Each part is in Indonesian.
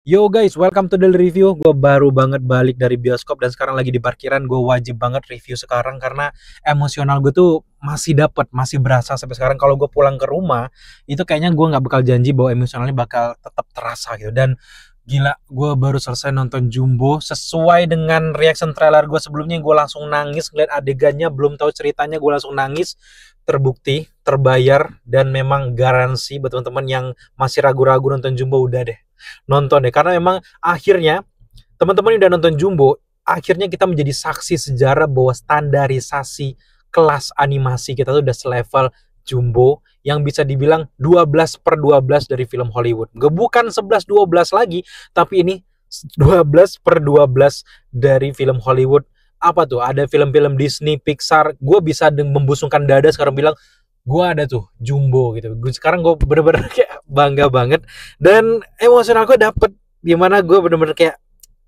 Yo guys, welcome to Daily Review. Gue baru banget balik dari bioskop dan sekarang lagi di parkiran. Gue wajib banget review sekarang karena emosional gue tuh masih dapet, masih berasa sampai sekarang. Kalau gue pulang ke rumah, itu kayaknya gue nggak bakal janji bahwa emosionalnya bakal tetap terasa gitu. Dan gila, gue baru selesai nonton Jumbo. Sesuai dengan reaction trailer gue sebelumnya, gue langsung nangis ngeliat adegannya. Belum tahu ceritanya, gue langsung nangis. Terbukti, terbayar, dan memang garansi buat teman-teman yang masih ragu-ragu nonton Jumbo, udah deh nonton deh, karena memang akhirnya teman-teman yang udah nonton Jumbo, akhirnya kita menjadi saksi sejarah bahwa standarisasi kelas animasi kita tuh udah selevel Jumbo yang bisa dibilang 12/12 dari film Hollywood. Bukan 11/12 lagi, tapi ini 12/12 dari film Hollywood. Apa tuh? Ada film-film Disney, Pixar. Gue bisa membusungkan dada sekarang bilang gue ada tuh Jumbo gitu. Sekarang gue bener-bener kayak bangga banget dan emosional gue dapet, gimana gue bener-bener kayak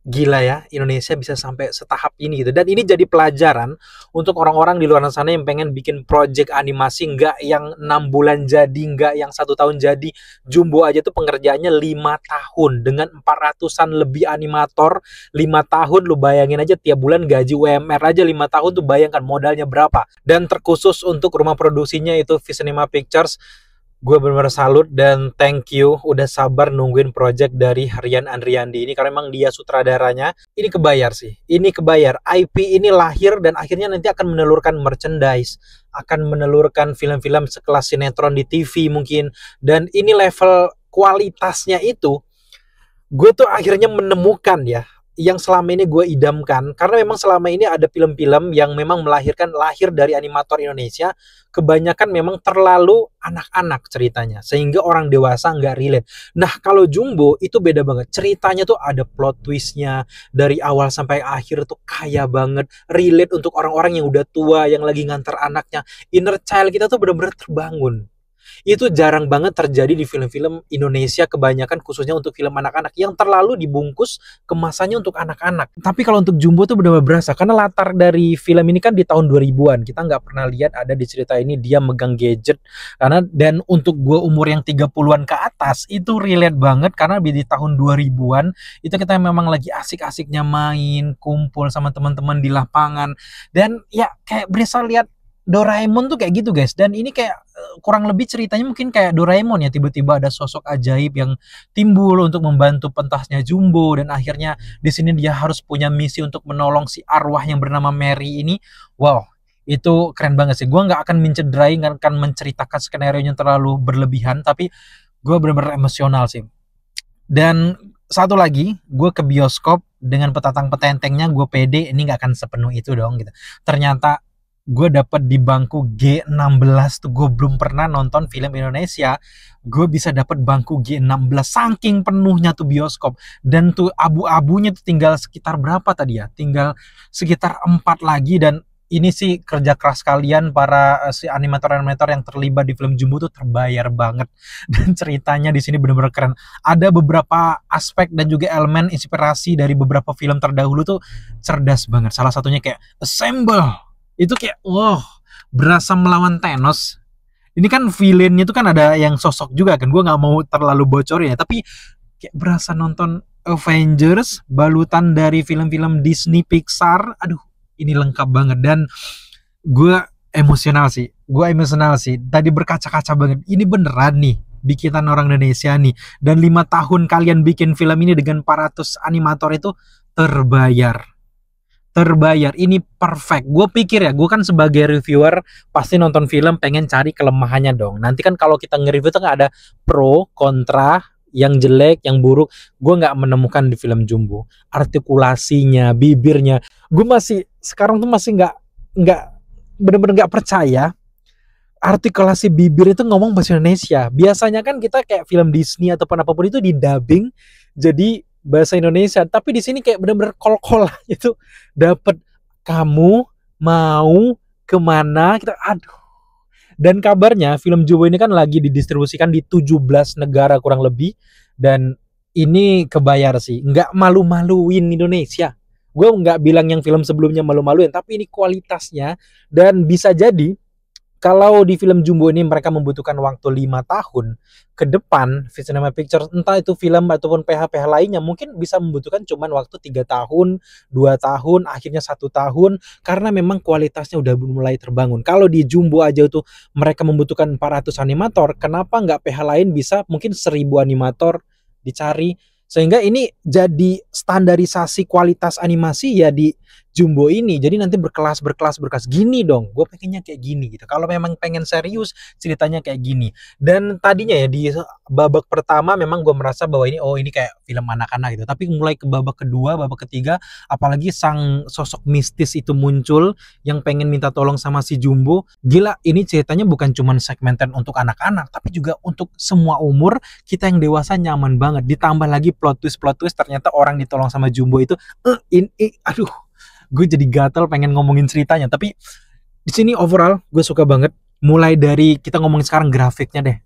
gila ya, Indonesia bisa sampai setahap ini gitu. Dan ini jadi pelajaran untuk orang-orang di luar sana yang pengen bikin project animasi, nggak yang 6 bulan jadi, nggak yang 1 tahun jadi. Jumbo aja tuh pengerjaannya 5 tahun dengan 400-an lebih animator. 5 tahun lu bayangin aja, tiap bulan gaji UMR aja 5 tahun tuh, bayangkan modalnya berapa. Dan terkhusus untuk rumah produksinya itu Visinema Pictures, gue benar-benar salut dan thank you udah sabar nungguin project dari Rian Andriandi ini, karena emang dia sutradaranya. Ini kebayar sih, ini kebayar. IP ini lahir dan akhirnya nanti akan menelurkan merchandise, akan menelurkan film-film sekelas sinetron di TV mungkin. Dan ini level kualitasnya itu, gue tuh akhirnya menemukan ya yang selama ini gue idamkan. Karena memang selama ini ada film-film yang memang lahir dari animator Indonesia, kebanyakan memang terlalu anak-anak ceritanya, sehingga orang dewasa nggak relate. Nah, kalau Jumbo itu beda banget, ceritanya tuh ada plot twistnya dari awal sampai akhir tuh kaya banget, relate untuk orang-orang yang udah tua, yang lagi nganter anaknya. Inner child kita tuh benar-benar terbangun. Itu jarang banget terjadi di film-film Indonesia, kebanyakan khususnya untuk film anak-anak yang terlalu dibungkus kemasannya untuk anak-anak. Tapi kalau untuk Jumbo tuh benar-benar berasa, karena latar dari film ini kan di tahun 2000-an. Kita nggak pernah lihat ada di cerita ini dia megang gadget. Dan untuk gue umur yang 30-an ke atas, itu relate banget karena di tahun 2000-an itu kita memang lagi asik-asiknya main, kumpul sama teman-teman di lapangan. Dan ya kayak berasa lihat Doraemon tuh kayak gitu guys. Dan ini kayak kurang lebih ceritanya mungkin kayak Doraemon ya, tiba-tiba ada sosok ajaib yang timbul untuk membantu pentasnya Jumbo, dan akhirnya di sini dia harus punya misi untuk menolong si arwah yang bernama Mary ini. Wow, itu keren banget sih. Gue nggak akan mencederai, nggak akan menceritakan skenario yang terlalu berlebihan, tapi gue bener-bener emosional sih. Dan satu lagi, gue ke bioskop dengan petatang petentengnya, gue pede ini nggak akan sepenuh itu dong gitu. Ternyata gue dapet di bangku G16 tuh. Gue belum pernah nonton film Indonesia, gue bisa dapet bangku G16, saking penuhnya tuh bioskop. Dan tuh abu-abunya tuh tinggal sekitar berapa tadi ya, tinggal sekitar 4 lagi. Dan ini sih kerja keras kalian para si animator-animator yang terlibat di film Jumbo tuh terbayar banget. Dan ceritanya di sini bener-bener keren. Ada beberapa aspek dan juga elemen inspirasi dari beberapa film terdahulu tuh cerdas banget. Salah satunya kayak Assemble, itu kayak wow, berasa melawan Thanos. Ini kan villainnya tuh kan ada yang sosok juga kan, gue nggak mau terlalu bocorin ya, tapi kayak berasa nonton Avengers balutan dari film-film Disney Pixar. Aduh, ini lengkap banget. Dan gue emosional sih tadi, berkaca-kaca banget. Ini beneran nih bikinan orang Indonesia nih, dan 5 tahun kalian bikin film ini dengan 400 animator itu terbayar. Ini perfect. Gue pikir ya, gue kan sebagai reviewer pasti nonton film pengen cari kelemahannya dong. Nanti kan kalau kita nge-review tuh nggak ada pro kontra, yang jelek yang buruk. Gue nggak menemukan di film Jumbo. Artikulasinya, bibirnya, gue masih sekarang tuh masih nggak bener-bener nggak percaya artikulasi bibir itu ngomong bahasa Indonesia. Biasanya kan kita kayak film Disney ataupun apapun itu di dubbing jadi bahasa Indonesia, tapi di sini kayak bener-bener kol-kol itu dapet. Kamu mau kemana kita, aduh. Dan kabarnya film Jumbo ini kan lagi didistribusikan di 17 negara kurang lebih, dan ini kebayar sih, nggak malu-maluin Indonesia. Gue nggak bilang yang film sebelumnya malu-maluin, tapi ini kualitasnya. Dan bisa jadi Kalau di film Jumbo ini mereka membutuhkan waktu 5 tahun ke depan, Cinema Pictures entah itu film ataupun PH-PH lainnya mungkin bisa membutuhkan cuman waktu 3 tahun, 2 tahun, akhirnya 1 tahun karena memang kualitasnya udah mulai terbangun. Kalau di Jumbo aja tuh mereka membutuhkan 400 animator, kenapa nggak PH lain bisa mungkin 1000 animator dicari sehingga ini jadi standarisasi kualitas animasi ya di Jumbo ini. Jadi nanti berkelas gini dong. Gue pengennya kayak gini gitu. Kalau memang pengen serius ceritanya kayak gini. Dan tadinya ya di babak pertama memang gue merasa bahwa ini oh ini kayak film anak-anak gitu. Tapi mulai ke babak kedua, babak ketiga, apalagi sang sosok mistis itu muncul yang pengen minta tolong sama si Jumbo. Gila, ini ceritanya bukan cuma segmented untuk anak-anak, tapi juga untuk semua umur. Kita yang dewasa nyaman banget. Ditambah lagi plot twist ternyata orang ditolong sama Jumbo itu aduh, gue jadi gatel pengen ngomongin ceritanya. Tapi di sini overall gue suka banget. Mulai dari kita ngomongin sekarang grafiknya deh.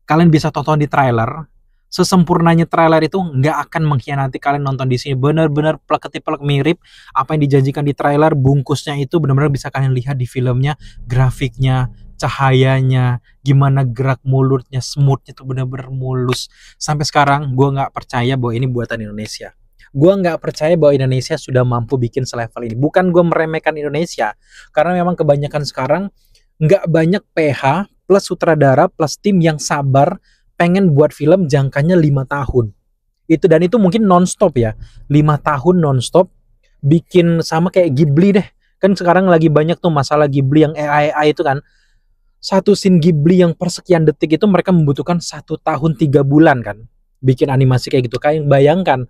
Kalian bisa tonton di trailer. Sesempurnanya trailer itu nggak akan mengkhianati kalian nonton di sini. Bener-bener plek mirip apa yang dijanjikan di trailer. Bungkusnya itu bener-bener bisa kalian lihat di filmnya. Grafiknya, cahayanya, gimana gerak mulutnya, smoothnya tuh bener-bener mulus. Sampai sekarang gue nggak percaya bahwa ini buatan Indonesia. Gue nggak percaya bahwa Indonesia sudah mampu bikin selevel ini. Bukan gue meremehkan Indonesia, karena memang kebanyakan sekarang nggak banyak PH plus sutradara plus tim yang sabar pengen buat film jangkanya 5 tahun. Dan itu mungkin nonstop ya, 5 tahun nonstop bikin sama kayak Ghibli deh. Kan sekarang lagi banyak tuh masalah Ghibli yang AI itu kan. Satu scene Ghibli yang per sekian detik itu mereka membutuhkan 1 tahun 3 bulan kan bikin animasi kayak gitu. Kayak bayangkan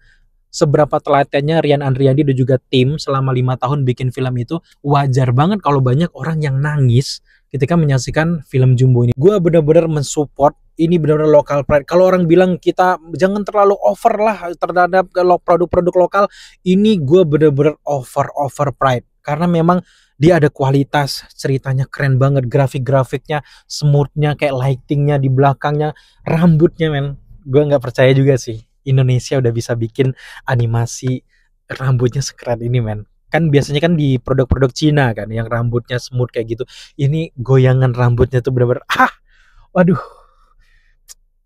seberapa telatennya Rian Andriadi dan juga tim selama 5 tahun bikin film itu. Wajar banget kalau banyak orang yang nangis ketika menyaksikan film Jumbo ini. Gue bener-bener mensupport ini bener-bener local pride. Kalau orang bilang kita jangan terlalu over lah terhadap produk-produk lokal, ini gue bener-bener over pride karena memang dia ada kualitas, ceritanya keren banget, grafik-grafiknya, smoothnya, kayak lightingnya di belakangnya, rambutnya men. Gue nggak percaya juga sih Indonesia udah bisa bikin animasi rambutnya sekeren ini men. Kan biasanya kan di produk-produk Cina kan yang rambutnya smooth kayak gitu. Ini goyangan rambutnya tuh bener-bener waduh.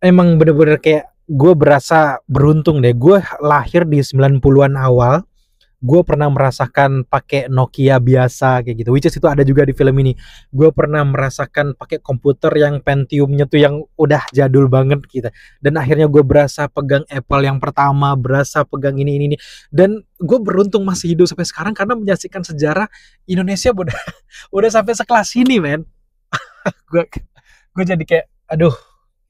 Emang bener-bener kayak gue berasa beruntung deh. Gue lahir di 90-an awal. Gue pernah merasakan pakai Nokia biasa kayak gitu, which is itu ada juga di film ini. Gue pernah merasakan pakai komputer yang Pentiumnya tuh yang udah jadul banget gitu. Dan akhirnya gue berasa pegang Apple yang pertama, berasa pegang ini. Dan gue beruntung masih hidup sampai sekarang karena menyaksikan sejarah Indonesia udah sampai sekelas ini men. gue jadi kayak aduh.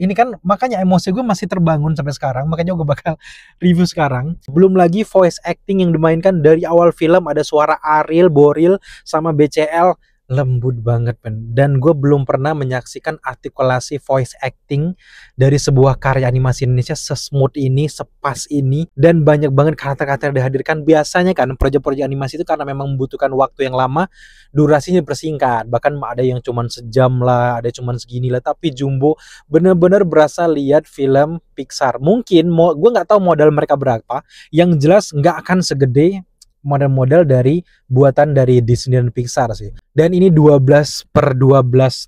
Ini kan makanya emosi gue masih terbangun sampai sekarang. Makanya gue bakal review sekarang. Belum lagi voice acting yang dimainkan dari awal film. Ada suara Ariel, Boril, sama BCL. Lembut banget men. Dan gue belum pernah menyaksikan artikulasi voice acting dari sebuah karya animasi Indonesia sesmooth ini, sepas ini. Dan banyak banget karakter-karakter yang dihadirkan. Biasanya kan proyek-proyek animasi itu karena memang membutuhkan waktu yang lama, durasinya bersingkat. Bahkan ada yang cuman sejam lah, ada cuman segini lah. Tapi Jumbo bener-bener berasa lihat film Pixar. Mungkin gue nggak tahu modal mereka berapa. Yang jelas nggak akan segede model-model dari buatan dari Disney dan Pixar sih. Dan ini 12/12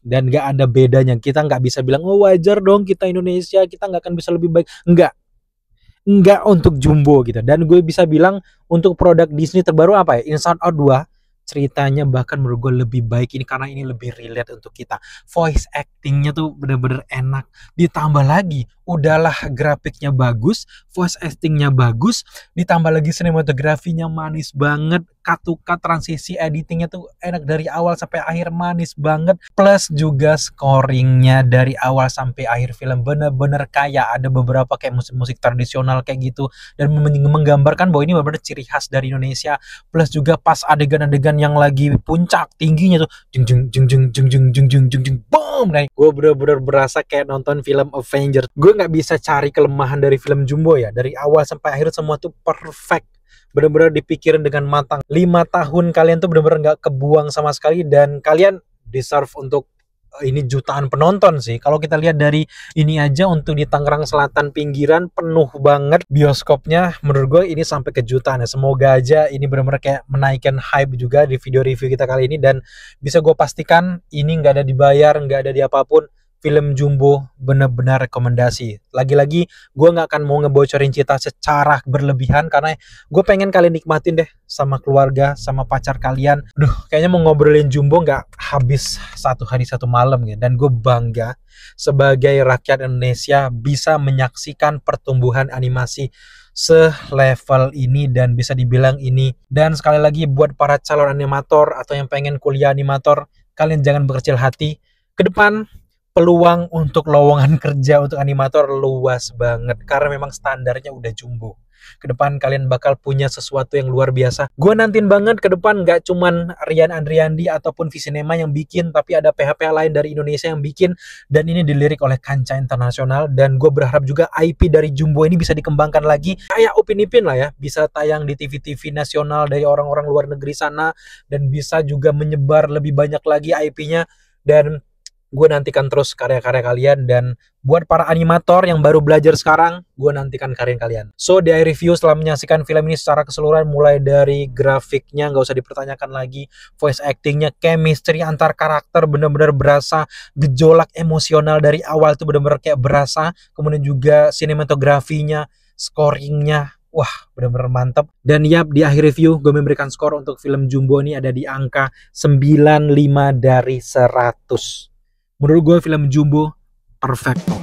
dan nggak ada bedanya. Kita nggak bisa bilang oh wajar dong kita Indonesia kita nggak akan bisa lebih baik. Nggak untuk Jumbo gitu. Dan gue bisa bilang untuk produk Disney terbaru apa ya, Inside Out 2 ceritanya bahkan menurut gue lebih baik ini karena ini lebih relate untuk kita. Voice actingnya tuh bener-bener enak. Ditambah lagi udahlah grafiknya bagus, voice actingnya bagus, ditambah lagi sinematografinya manis banget, cut-to-cut transisi editingnya tuh enak dari awal sampai akhir manis banget, plus juga scoringnya dari awal sampai akhir film bener-bener kaya. Ada beberapa kayak musik-musik tradisional kayak gitu dan menggambarkan bahwa ini bener-bener ciri khas dari Indonesia. Plus juga pas adegan-adegan yang lagi puncak tingginya tuh jeng jeng jeng jeng jeng jeng jeng jeng jeng jeng boom, nah gue bener-bener berasa kayak nonton film Avengers. Gue nggak bisa cari kelemahan dari film Jumbo ya, dari awal sampai akhir semua tuh perfect, bener-bener dipikirin dengan matang. 5 tahun kalian tuh bener-bener nggak kebuang sama sekali dan kalian deserve untuk ini jutaan penonton sih. Kalau kita lihat dari ini aja untuk di Tangerang Selatan pinggiran penuh banget bioskopnya. Menurut gue ini sampai ke jutaan ya. Semoga aja ini benar-benar kayak menaikkan hype juga di video review kita kali ini, dan bisa gue pastikan ini nggak ada dibayar, nggak ada di apapun. Film Jumbo bener-bener rekomendasi. Lagi-lagi gue nggak akan mau ngebocorin cerita secara berlebihan karena gue pengen kalian nikmatin deh sama keluarga, sama pacar kalian. Duh, kayaknya mau ngobrolin Jumbo nggak habis satu hari satu malam ya. Dan gue bangga sebagai rakyat Indonesia bisa menyaksikan pertumbuhan animasi selevel ini, dan bisa dibilang ini. Dan sekali lagi buat para calon animator atau yang pengen kuliah animator, kalian jangan berkecil hati. Ke depan peluang untuk lowongan kerja untuk animator luas banget karena memang standarnya udah jumbo. Ke depan kalian bakal punya sesuatu yang luar biasa. Gue nantiin banget ke depan nggak cuman Rian Andriandi ataupun Visinema yang bikin, tapi ada PH-PH lain dari Indonesia yang bikin, dan ini dilirik oleh kancah internasional. Dan gue berharap juga IP dari Jumbo ini bisa dikembangkan lagi kayak Upin Ipin lah ya, bisa tayang di TV-TV nasional dari orang-orang luar negeri sana, dan bisa juga menyebar lebih banyak lagi IP-nya. Dan gue nantikan terus karya-karya kalian, dan buat para animator yang baru belajar sekarang, gue nantikan karya kalian. So, di akhir review setelah menyaksikan film ini secara keseluruhan, mulai dari grafiknya nggak usah dipertanyakan lagi, voice actingnya, chemistry antar karakter bener-bener berasa, gejolak emosional dari awal itu bener-bener kayak berasa, kemudian juga sinematografinya, scoringnya, wah bener-bener mantep. Dan yap, di akhir review gue memberikan skor untuk film Jumbo ini ada di angka 95 dari 100. Menurut gue film Jumbo perfecto.